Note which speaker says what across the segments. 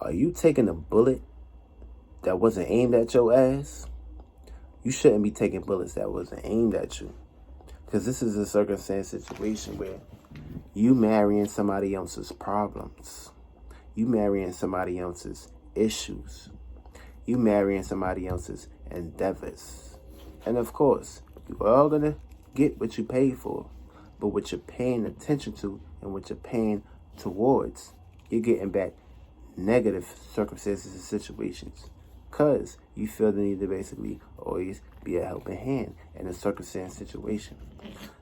Speaker 1: Are you taking a bullet that wasn't aimed at your ass? You shouldn't be taking bullets that wasn't aimed at you. Because this is a circumstance situation where you marrying somebody else's problems. You marrying somebody else's issues. You marrying somebody else's endeavors. And of course, you're all going to get what you paid for. But what you're paying attention to and what you're paying towards, you're getting back negative circumstances and situations. Because you feel the need to basically always be a helping hand in a circumstance situation.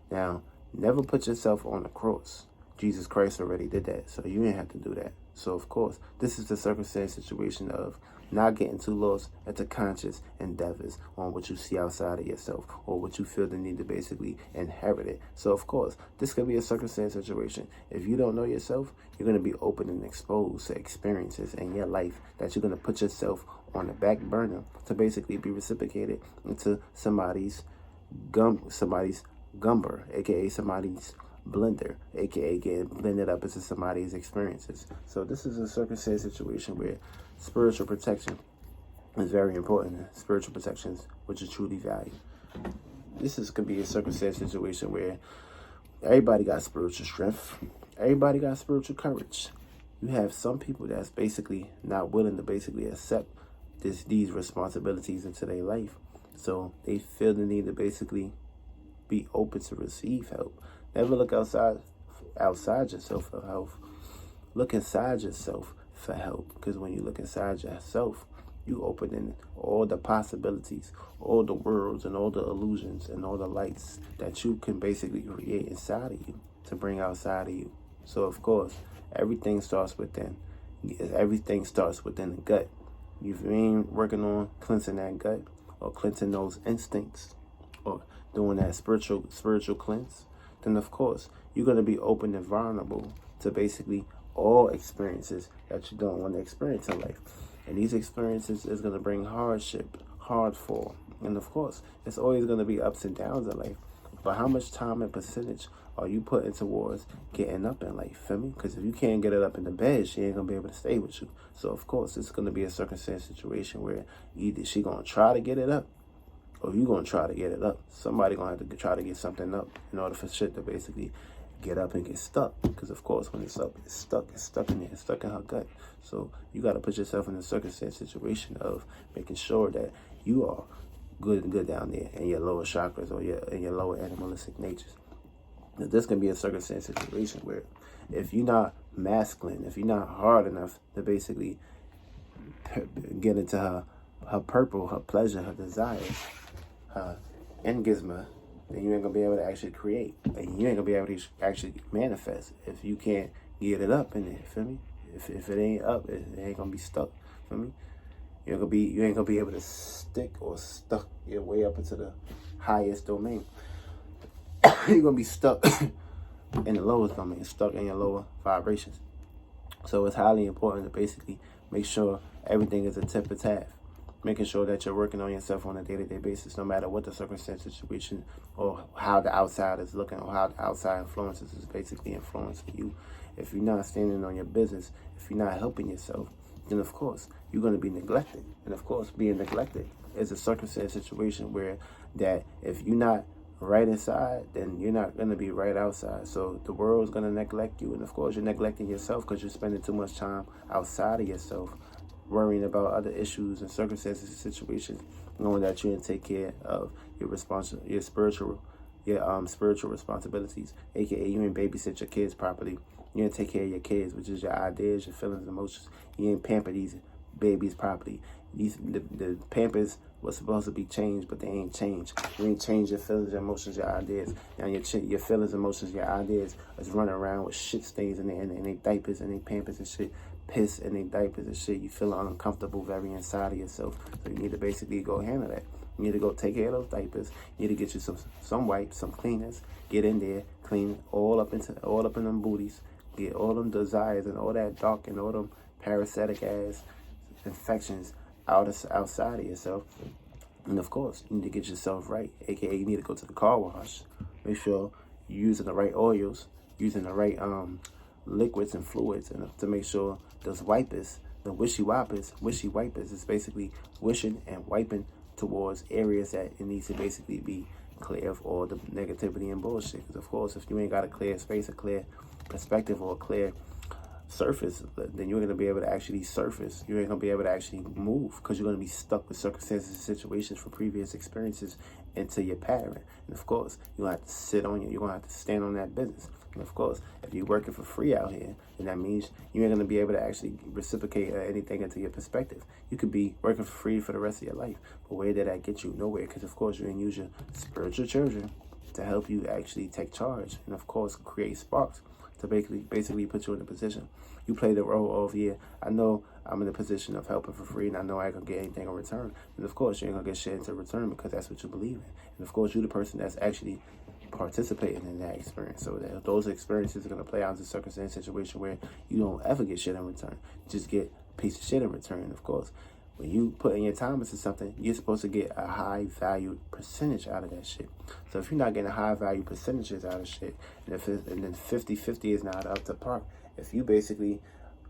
Speaker 1: Now, never put yourself on a cross. Jesus Christ already did that, so you didn't have to do that. So, of course, this is the circumstance situation of not getting too lost at the conscious endeavors on what you see outside of yourself or what you feel the need to basically inherit it. So, of course, this could be a circumstance situation. If you don't know yourself, you're going to be open and exposed to experiences in your life that you're going to put yourself on the back burner to basically be reciprocated into somebody's gumber, aka somebody's blender, aka getting blended up into somebody's experiences. So this is a circumstance situation where spiritual protection is very important. Spiritual protection is what you truly value. Could be a circumstance situation where everybody got spiritual strength. Everybody got spiritual courage. You have some people that's basically not willing to basically accept these responsibilities into their life. So they feel the need to basically be open to receive help. Never look outside yourself for help. Look inside yourself for help. Because when you look inside yourself, you open in all the possibilities, all the worlds and all the illusions and all the lights that you can basically create inside of you to bring outside of you. So of course, everything starts within. Everything starts within the gut. If you ain't working on cleansing that gut or cleansing those instincts or doing that spiritual cleanse, then of course you're going to be open and vulnerable to basically all experiences that you don't want to experience in life. And these experiences is going to bring hardship, hard fall. And of course, it's always going to be ups and downs in life. But how much time and percentage are you putting towards getting up in life? Feel me? Because if you can't get it up in the bed, she ain't going to be able to stay with you. So of course, it's going to be a circumstance situation where either she going to try to get it up or you going to try to get it up. Somebody going to have to try to get something up in order for shit to basically get up and get stuck. Because of course, when it's up, it's stuck in there, it's stuck in her gut. So you got to put yourself in a circumstance situation of making sure that you are good down there in your lower chakras or in your lower animalistic natures. Now, this can be a circumstance situation where if you're not masculine, if you're not hard enough to basically get into her purple, her pleasure, her desires, her engizma, then you ain't gonna be able to actually create. And you ain't gonna be able to actually manifest if you can't get it up in there, feel me? If it ain't up, it ain't gonna be stuck, feel me? You ain't gonna be able to stick or stuck your way up into the highest domain. You're gonna be stuck in the lowest domain, stuck in your lower vibrations. So it's highly important to basically make sure everything is a tip of tab. Making sure that you're working on yourself on a day-to-day basis, no matter what the circumstance, situation, or how the outside is looking, or how the outside influences is basically influencing you. If you're not standing on your business, if you're not helping yourself, then of course you're going to be neglected. And of course, being neglected is a circumstance situation where that if you're not right inside, then you're not going to be right outside. So the world's going to neglect you, and of course you're neglecting yourself because you're spending too much time outside of yourself, worrying about other issues and circumstances and situations, knowing that you didn't take care of your spiritual responsibilities, aka you didn't babysit your kids properly. You didn't take care of your kids, which is your ideas, your feelings, emotions. You didn't pamper these babies properly. The Pampers was supposed to be changed, but they ain't changed. You ain't changed your feelings, your emotions, your ideas. Now your feelings, emotions, your ideas is running around with shit stains in their diapers and their Pampers and shit, piss in their diapers and shit. You feel uncomfortable very inside of yourself. So you need to basically go handle that. You need to go take care of those diapers. You need to get you some wipes, some cleaners. Get in there, clean all up in them booties. Get all them desires and all that dark and all them parasitic ass infections outside of yourself. And of course, you need to get yourself right, aka you need to go to the car wash. Make sure you're using the right oils, using the right liquids and fluids, and to make sure those wipers The wishy wipers is basically wishing and wiping towards areas that it needs to basically be clear of all the negativity and bullshit. Because of course, if you ain't got a clear space, a clear perspective, or a clear surface, then you're going to be able to actually surface. You ain't going to be able to actually move because you're going to be stuck with circumstances and situations from previous experiences into your pattern. And of course, you're going to have to sit on you. You're going to have to stand on that business. And of course, if you're working for free out here, then that means you ain't going to be able to actually reciprocate anything into your perspective. You could be working for free for the rest of your life. But where did that get you? Nowhere. Because of course, you're going to use your spiritual children to help you actually take charge. And of course, create sparks to basically put you in a position. You play the role of, yeah, I know I'm in a position of helping for free and I know I ain't gonna get anything in return. And of course, you ain't gonna get shit into return because that's what you believe in. And of course, you're the person that's actually participating in that experience. So that those experiences are gonna play out into a circumstance situation where you don't ever get shit in return. You just get a piece of shit in return, of course. When you put in your time into something, you're supposed to get a high value percentage out of that shit. So if you're not getting high value percentages out of shit, and then 50-50 is not up to par, if you basically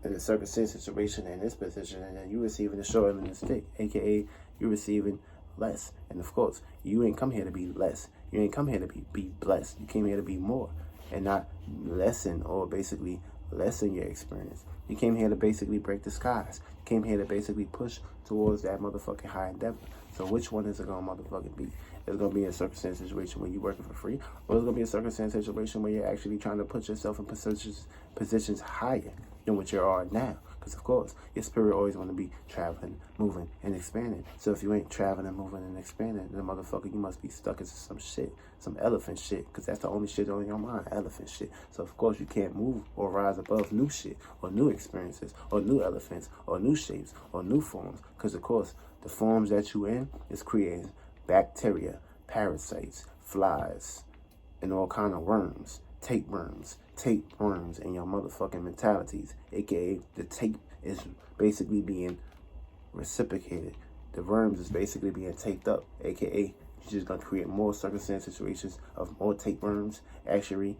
Speaker 1: in a circumstance situation in this position and then you receiving the short end of the stick, aka you're receiving less. And of course, you ain't come here to be less. You ain't come here to be blessed. You came here to be more and not lessen or basically lessen your experience. You came here to basically break the skies. You came here to basically push towards that motherfucking high endeavor. So which one is it gonna motherfucking be? It's gonna be a circumstance situation where you're working for free, or it's gonna be a circumstance situation where you're actually trying to put yourself in positions higher than what you are now. Because of course, your spirit always want to be traveling, moving, and expanding. So if you ain't traveling, moving, and expanding, then motherfucker, you must be stuck into some shit, some elephant shit, because that's the only shit on your mind, elephant shit. So of course, you can't move or rise above new shit, or new experiences, or new elephants, or new shapes, or new forms. Because of course, the forms that you in is creating bacteria, parasites, flies, and all kind of worms, tapeworms in your motherfucking mentalities, aka the tape is basically being reciprocated. The worms is basically being taped up, aka you're just gonna create more circumstance situations of more tapeworms actually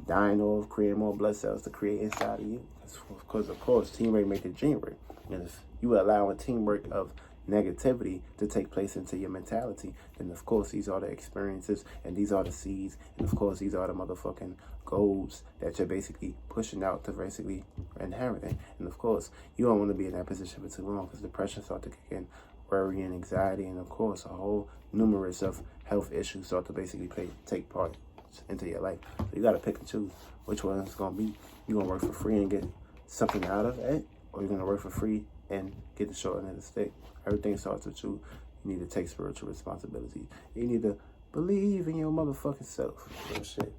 Speaker 1: dying off, creating more blood cells to create inside of you. Because of course, teamwork makes the dream work. And if you allow a teamwork of negativity to take place into your mentality, then of course these are the experiences and these are the seeds, and of course these are the motherfucking goals that you're basically pushing out to basically inheriting. And of course you don't want to be in that position for too long because depression starts to kick in, worry and anxiety, and of course a whole numerous of health issues start to basically take part into your life. So you got to pick and choose which one it's going to be. You're going to work for free and get something out of it, or you're going to work for free and get the short end of the stick. Everything starts with you. You need to take spiritual responsibility. You need to believe in your motherfucking self. Real shit.